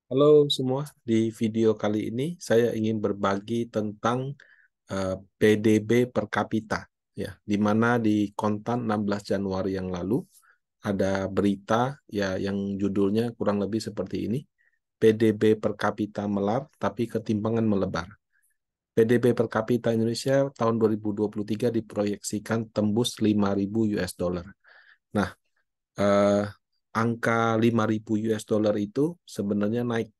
Halo semua, di video kali ini saya ingin berbagi tentang PDB per kapita, ya, di mana di Kontan 16 Januari yang lalu ada berita ya yang judulnya kurang lebih seperti ini, PDB per kapita melar tapi ketimpangan melebar. PDB per kapita Indonesia tahun 2023 diproyeksikan tembus 5.000 US dollar. Nah, eh, angka 5.000 US dollar itu sebenarnya naik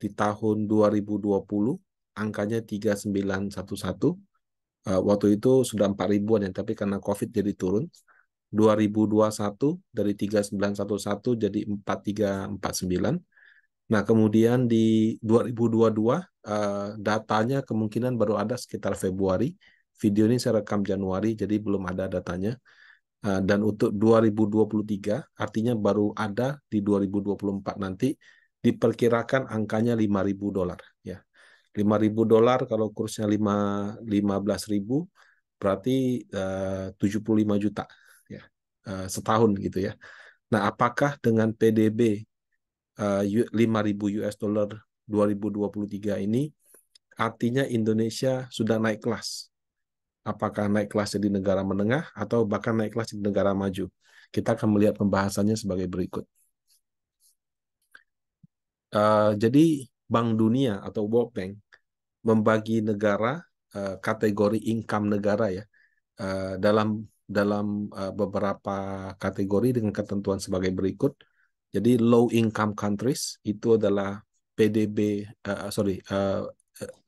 di tahun 2020 angkanya 3.911. Waktu itu sudah 4 ribuan ya, tapi karena COVID jadi turun. 2021 dari 3.911 jadi 4.349. Nah, kemudian di 2022 datanya kemungkinan baru ada sekitar Februari. Video ini saya rekam Januari, jadi belum ada datanya. Dan untuk 2023, artinya baru ada di 2024 nanti, diperkirakan angkanya 5.000 dolar. Ya. 5.000 dolar kalau kursnya 15.000, berarti 75 juta ya, setahun gitu ya. Nah, apakah dengan PDB 5.000 US dollar 2023 ini artinya Indonesia sudah naik kelas? Apakah naik kelas di negara menengah atau bahkan naik kelas di negara maju? Kita akan melihat pembahasannya sebagai berikut. Jadi Bank Dunia atau World Bank membagi negara kategori income negara ya dalam dalam beberapa kategori dengan ketentuan sebagai berikut. Jadi low income countries itu adalah PDB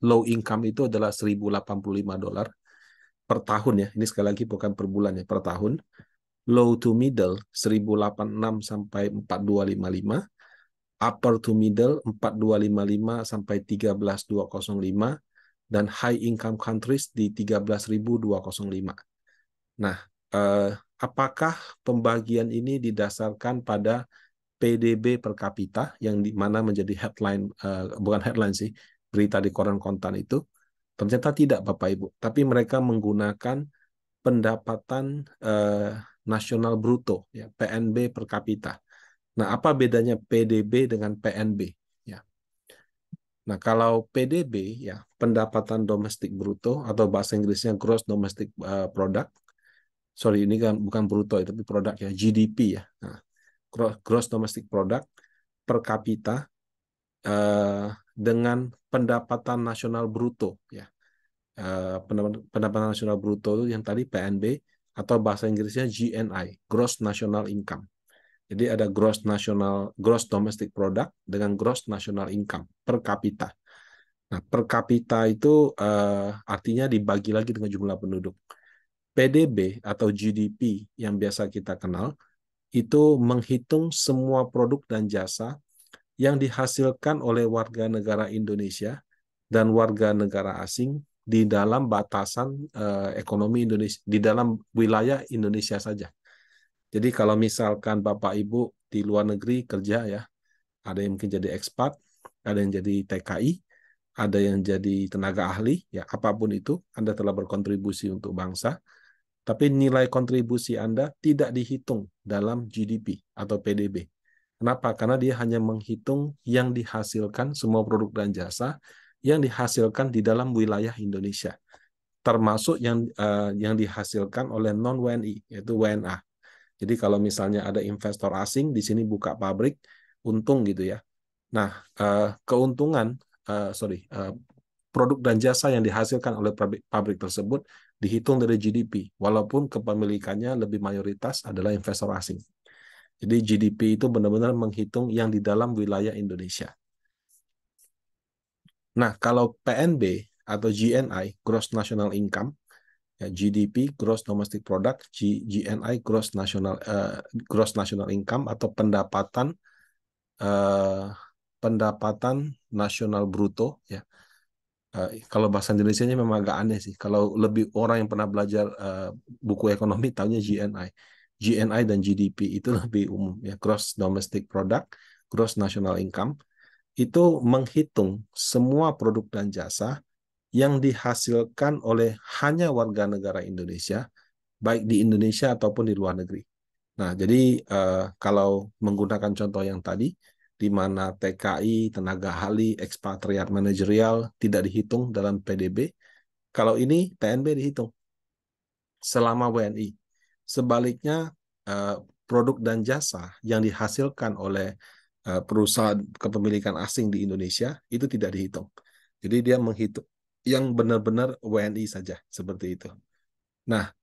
low income itu adalah 1.085 dolar per tahun ya. Ini sekali lagi bukan per bulan ya, per tahun. Low to middle 1.086 sampai 4.255, upper to middle 4.255 sampai 13.205, dan high income countries di 13.205. Nah, eh, apakah pembagian ini didasarkan pada PDB per kapita yang di mana menjadi headline, bukan headline sih, berita di koran kontan itu? Ternyata tidak, Bapak Ibu. Tapi mereka menggunakan pendapatan nasional bruto, ya, PNB per kapita. Nah, apa bedanya PDB dengan PNB? Ya. Nah, kalau PDB, ya, pendapatan domestik bruto atau bahasa Inggrisnya gross domestic product. Sorry, ini kan bukan bruto ya, tapi produk ya, GDP ya. Nah, gross domestic product per kapita dengan pendapatan nasional bruto ya. Pendapatan nasional bruto itu yang tadi PNB atau bahasa Inggrisnya GNI, gross national income. Jadi ada gross domestic product dengan gross national income per kapita. Nah, per kapita itu artinya dibagi lagi dengan jumlah penduduk. PDB atau GDP yang biasa kita kenal itu menghitung semua produk dan jasa yang dihasilkan oleh warga negara Indonesia dan warga negara asing di dalam batasan ekonomi Indonesia, di dalam wilayah Indonesia saja. Jadi kalau misalkan Bapak Ibu di luar negeri kerja ya, ada yang mungkin jadi ekspat, ada yang jadi TKI, ada yang jadi tenaga ahli, ya apapun itu, Anda telah berkontribusi untuk bangsa, tapi nilai kontribusi Anda tidak dihitung dalam GDP atau PDB. Kenapa? Karena dia hanya menghitung yang dihasilkan, semua produk dan jasa yang dihasilkan di dalam wilayah Indonesia, termasuk yang dihasilkan oleh non-WNI, yaitu WNA. Jadi kalau misalnya ada investor asing di sini buka pabrik, untung gitu ya. Nah, keuntungan, produk dan jasa yang dihasilkan oleh pabrik tersebut dihitung dari GDP, walaupun kepemilikannya lebih mayoritas adalah investor asing. Jadi GDP itu benar-benar menghitung yang di dalam wilayah Indonesia. Nah, kalau PNB atau GNI, Gross National Income, ya, GDP, Gross Domestic Product, GNI, Gross National Income atau eh, pendapatan nasional bruto, ya. Kalau bahasa Indonesia-nya memang agak aneh sih. Kalau lebih orang yang pernah belajar buku ekonomi tahunya GNI. GNI dan GDP itu lebih umum ya. Gross Domestic Product, Gross National Income itu menghitung semua produk dan jasa yang dihasilkan oleh hanya warga negara Indonesia, baik di Indonesia ataupun di luar negeri. Nah, jadi kalau menggunakan contoh yang tadi, di mana TKI, tenaga ahli, ekspatriat manajerial tidak dihitung dalam PDB. Kalau ini PNB dihitung selama WNI. Sebaliknya, produk dan jasa yang dihasilkan oleh perusahaan kepemilikan asing di Indonesia itu tidak dihitung. Jadi dia menghitung yang benar-benar WNI saja, seperti itu. Nah,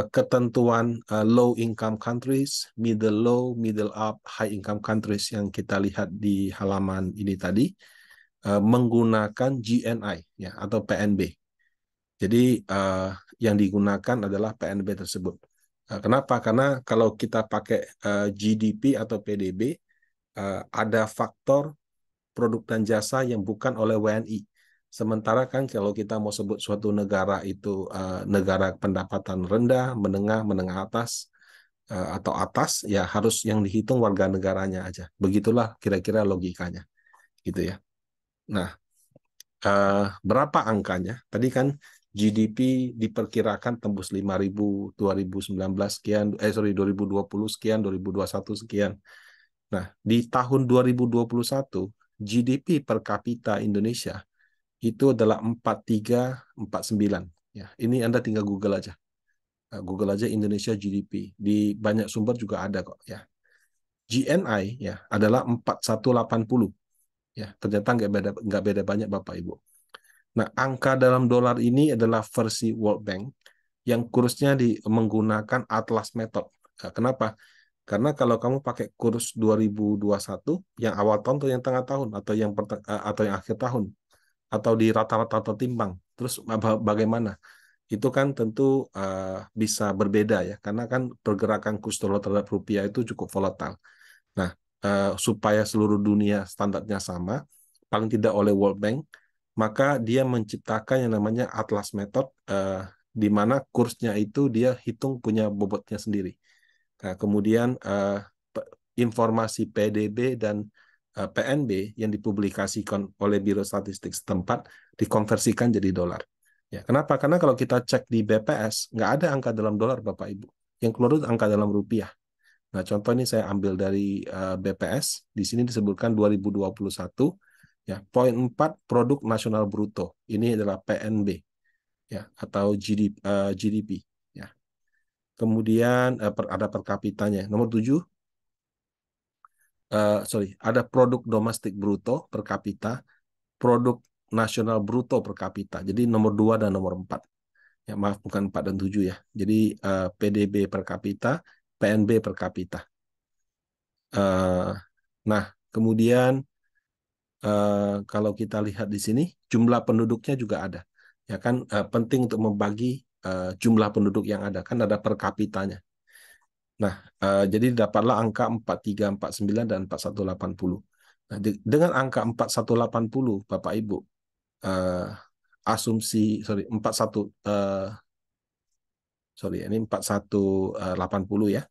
ketentuan low income countries, middle low, middle up, high income countries yang kita lihat di halaman ini tadi menggunakan GNI ya atau PNB. Jadi yang digunakan adalah PNB tersebut. Kenapa? Karena kalau kita pakai GDP atau PDB, ada faktor produk dan jasa yang bukan oleh WNI. Sementara kan kalau kita mau sebut suatu negara itu negara pendapatan rendah, menengah, menengah atas, atau atas, ya harus yang dihitung warga negaranya aja. Begitulah kira-kira logikanya, gitu ya. Nah, berapa angkanya? Tadi kan GDP diperkirakan tembus 5.000, 2019 sekian, 2020 sekian, 2021 sekian. Nah, di tahun 2021, GDP per kapita Indonesia itu adalah 4349. Ya, ini Anda tinggal Google aja. Google aja Indonesia GDP. Di banyak sumber juga ada kok ya. GNI ya adalah 4180. Ya, ternyata nggak beda banyak Bapak Ibu. Nah, angka dalam dolar ini adalah versi World Bank yang kursnya menggunakan Atlas Method. Kenapa? Karena kalau kamu pakai kurs 2021 yang awal tahun atau yang tengah tahun atau yang akhir tahun atau di rata-rata tertimbang, terus bagaimana? Itu kan tentu bisa berbeda ya, karena kan pergerakan kurs dolar terhadap rupiah itu cukup volatile. Nah, supaya seluruh dunia standarnya sama, paling tidak oleh World Bank, maka dia menciptakan yang namanya Atlas Method, di mana kursnya itu dia hitung punya bobotnya sendiri. Nah, kemudian informasi PDB dan PNB yang dipublikasikan oleh Biro Statistik setempat dikonversikan jadi dolar. Ya, kenapa? Karena kalau kita cek di BPS, nggak ada angka dalam dolar, Bapak Ibu. Yang keluar itu angka dalam rupiah. Nah, contoh ini saya ambil dari BPS. Di sini disebutkan 2021, ya, poin 4 produk nasional bruto. Ini adalah PNB, ya, atau GDP. Ya. Kemudian ada per kapitanya. Nomor 7, ada produk domestik bruto per kapita, produk nasional bruto per kapita. Jadi nomor 2 dan nomor 4. Ya, maaf, bukan 4 dan 7 ya. Jadi PDB per kapita, PNB per kapita. Nah, kemudian kalau kita lihat di sini, jumlah penduduknya juga ada. Ya kan, penting untuk membagi jumlah penduduk yang ada. Kan ada per kapitanya. Nah, jadi dapatlah angka 4349 dan 4180. Nah, dengan angka 4180, Bapak Ibu, asumsi, sorry, 41, ini 4180 ya.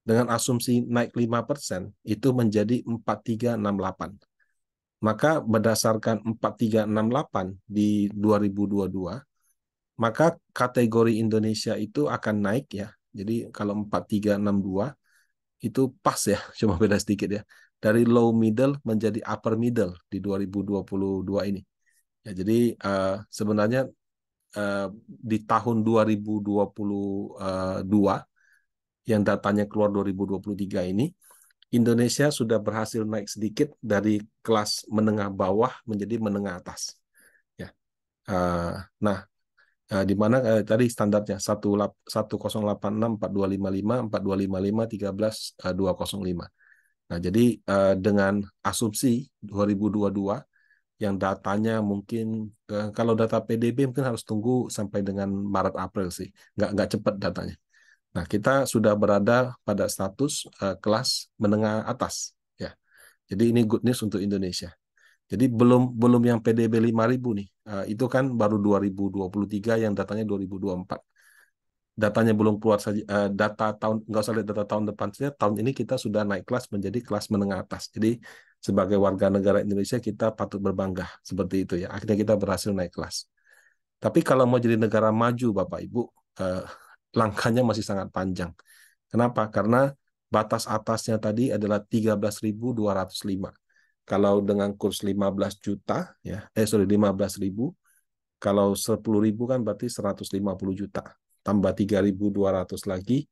Dengan asumsi naik 5%, itu menjadi 4368. Maka berdasarkan 4368 di 2022, maka kategori Indonesia itu akan naik ya. Jadi kalau 4362 itu pas ya, cuma beda sedikit ya. Dari low middle menjadi upper middle di 2022 ini. Ya, jadi sebenarnya di tahun 2022 yang datanya keluar 2023 ini, Indonesia sudah berhasil naik sedikit dari kelas menengah bawah menjadi menengah atas. Ya. Nah, di mana tadi standarnya 1086, 4255, 4255, 13205. Nah, jadi dengan asumsi 2022 yang datanya mungkin kalau data PDB mungkin harus tunggu sampai dengan Maret April sih, nggak cepat datanya. Nah, kita sudah berada pada status kelas menengah atas ya. Jadi ini good news untuk Indonesia. Jadi belum yang PDB 5.000 nih. Itu kan baru 2023 yang datanya 2024. Datanya belum keluar saja, data tahun, nggak usah lihat data tahun depan saja, tahun ini kita sudah naik kelas menjadi kelas menengah atas. Jadi sebagai warga negara Indonesia kita patut berbangga seperti itu ya. Akhirnya kita berhasil naik kelas. Tapi kalau mau jadi negara maju, Bapak Ibu, langkahnya masih sangat panjang. Kenapa? Karena batas atasnya tadi adalah 13.205. Kalau dengan kurs 15 juta, ya, 15.000, kalau 10.000 kan berarti 150 juta. Tambah 3.200 lagi,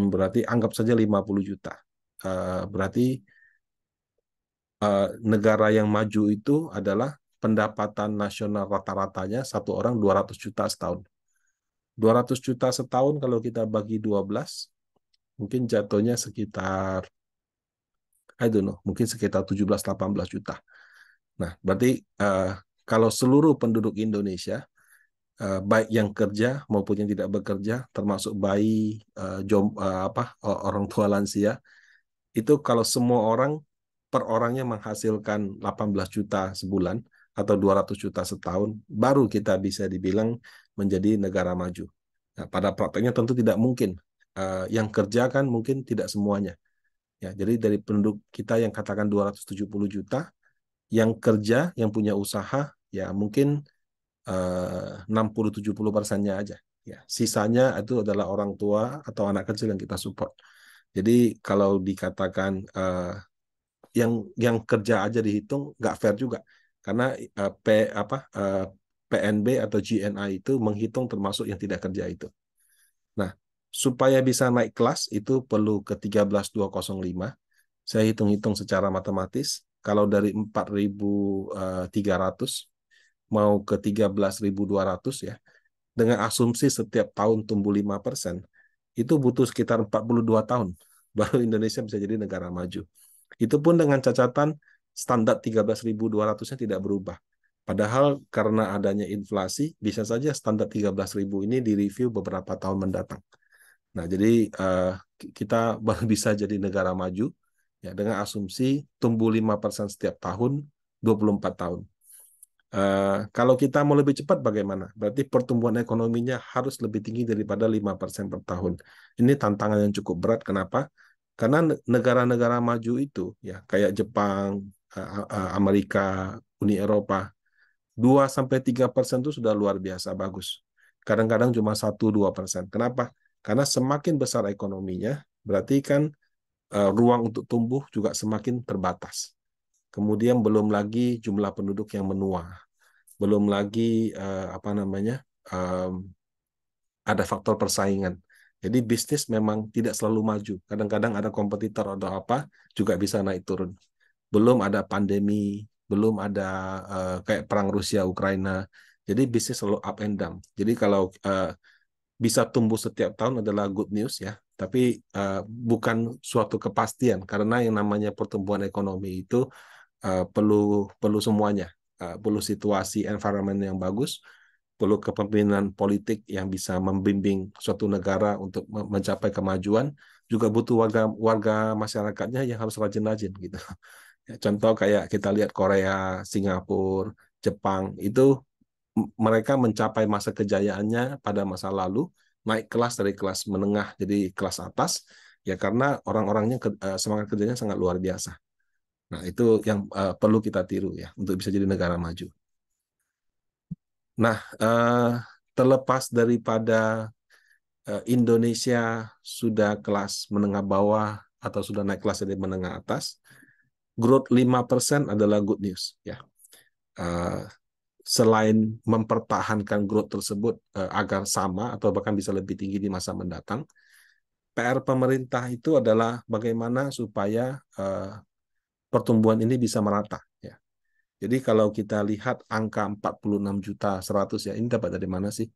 berarti anggap saja 50 juta. Berarti negara yang maju itu adalah pendapatan nasional rata-ratanya satu orang 200 juta setahun. 200 juta setahun kalau kita bagi 12, mungkin jatuhnya sekitar, I don't know, mungkin sekitar 17-18 juta. Nah, berarti kalau seluruh penduduk Indonesia, baik yang kerja maupun yang tidak bekerja, termasuk bayi, orang tua lansia, itu kalau semua orang per orangnya menghasilkan 18 juta sebulan atau 200 juta setahun, baru kita bisa dibilang menjadi negara maju. Nah, pada prakteknya tentu tidak mungkin. Yang kerja kan mungkin tidak semuanya. Ya, jadi dari penduduk kita yang katakan 270 juta, yang kerja, yang punya usaha, ya mungkin 60-70%-nya aja. Ya, sisanya itu adalah orang tua atau anak kecil yang kita support. Jadi kalau dikatakan yang kerja aja dihitung, nggak fair juga, karena PNB atau GNI itu menghitung termasuk yang tidak kerja itu. Nah, supaya bisa naik kelas itu perlu ke 13.205. Saya hitung-hitung secara matematis, kalau dari 4.300 mau ke 13.200, ya, dengan asumsi setiap tahun tumbuh 5%, itu butuh sekitar 42 tahun baru Indonesia bisa jadi negara maju. Itu pun dengan catatan standar 13.200-nya tidak berubah. Padahal karena adanya inflasi, bisa saja standar 13.000 ini direview beberapa tahun mendatang. Nah, jadi kita baru bisa jadi negara maju ya dengan asumsi tumbuh 5% setiap tahun, 24 tahun. Kalau kita mau lebih cepat bagaimana? Berarti pertumbuhan ekonominya harus lebih tinggi daripada 5% per tahun. Ini tantangan yang cukup berat. Kenapa? Karena negara-negara maju itu, ya kayak Jepang, Amerika, Uni Eropa, 2-3% itu sudah luar biasa bagus. Kadang-kadang cuma 1-2%. Kenapa? Karena semakin besar ekonominya, berarti kan ruang untuk tumbuh juga semakin terbatas. Kemudian belum lagi jumlah penduduk yang menua, belum lagi ada faktor persaingan. Jadi bisnis memang tidak selalu maju. Kadang-kadang ada kompetitor atau apa juga bisa naik turun. Belum ada pandemi, belum ada kayak perang Rusia Ukraina. Jadi bisnis selalu up and down. Jadi kalau bisa tumbuh setiap tahun adalah good news ya, tapi bukan suatu kepastian karena yang namanya pertumbuhan ekonomi itu perlu semuanya, perlu situasi environment yang bagus, perlu kepemimpinan politik yang bisa membimbing suatu negara untuk mencapai kemajuan, juga butuh warga warga masyarakatnya yang harus rajin-rajin gitu. Ya, contoh kayak kita lihat Korea, Singapura, Jepang itu mereka mencapai masa kejayaannya pada masa lalu, naik kelas dari kelas menengah jadi kelas atas, ya karena orang-orangnya semangat kerjanya sangat luar biasa. Nah, itu yang perlu kita tiru ya untuk bisa jadi negara maju. Nah, terlepas daripada Indonesia sudah kelas menengah bawah atau sudah naik kelas dari menengah atas, growth 5% adalah good news ya. Selain mempertahankan growth tersebut agar sama atau bahkan bisa lebih tinggi di masa mendatang, PR pemerintah itu adalah bagaimana supaya pertumbuhan ini bisa merata ya. Jadi kalau kita lihat angka 46.100.000 ya, ini dapat dari mana sih?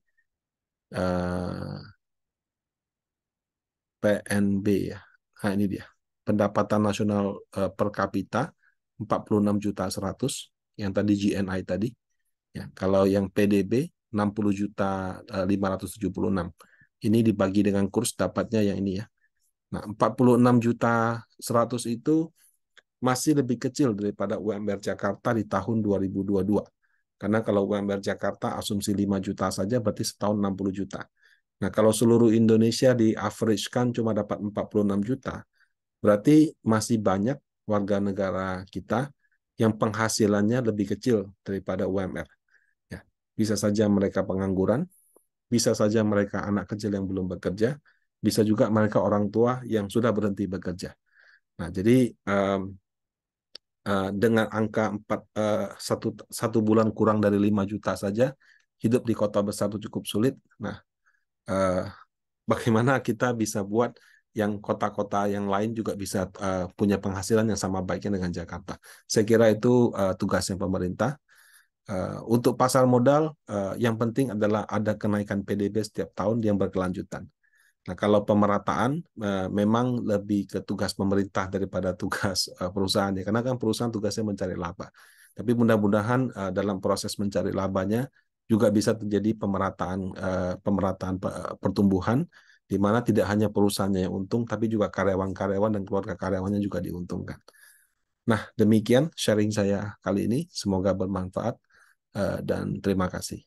PNB ya. Nah, ini dia. Pendapatan nasional per kapita 46.100.000 yang tadi GNI tadi. Ya, kalau yang PDB 60.576. Ini dibagi dengan kurs dapatnya yang ini ya. Nah, 46.100.000 itu masih lebih kecil daripada UMR Jakarta di tahun 2022. Karena kalau UMR Jakarta asumsi 5 juta saja berarti setahun 60 juta. Nah, kalau seluruh Indonesia di average-kan cuma dapat 46 juta, berarti masih banyak warga negara kita yang penghasilannya lebih kecil daripada UMR. Ya, bisa saja mereka pengangguran, bisa saja mereka anak kecil yang belum bekerja, bisa juga mereka orang tua yang sudah berhenti bekerja. Nah, jadi dengan angka satu bulan kurang dari 5 juta saja, hidup di kota besar itu cukup sulit. Nah, eh, bagaimana kita bisa buat yang kota-kota yang lain juga bisa punya penghasilan yang sama baiknya dengan Jakarta. Saya kira itu tugasnya pemerintah. Untuk pasar modal, yang penting adalah ada kenaikan PDB setiap tahun yang berkelanjutan. Nah, kalau pemerataan memang lebih ke tugas pemerintah daripada tugas perusahaan ya, karena kan perusahaan tugasnya mencari laba. Tapi mudah-mudahan dalam proses mencari labanya juga bisa terjadi pemerataan pertumbuhan, di mana tidak hanya perusahaannya yang untung, tapi juga karyawan-karyawan dan keluarga karyawannya juga diuntungkan. Nah, demikian sharing saya kali ini. Semoga bermanfaat dan terima kasih.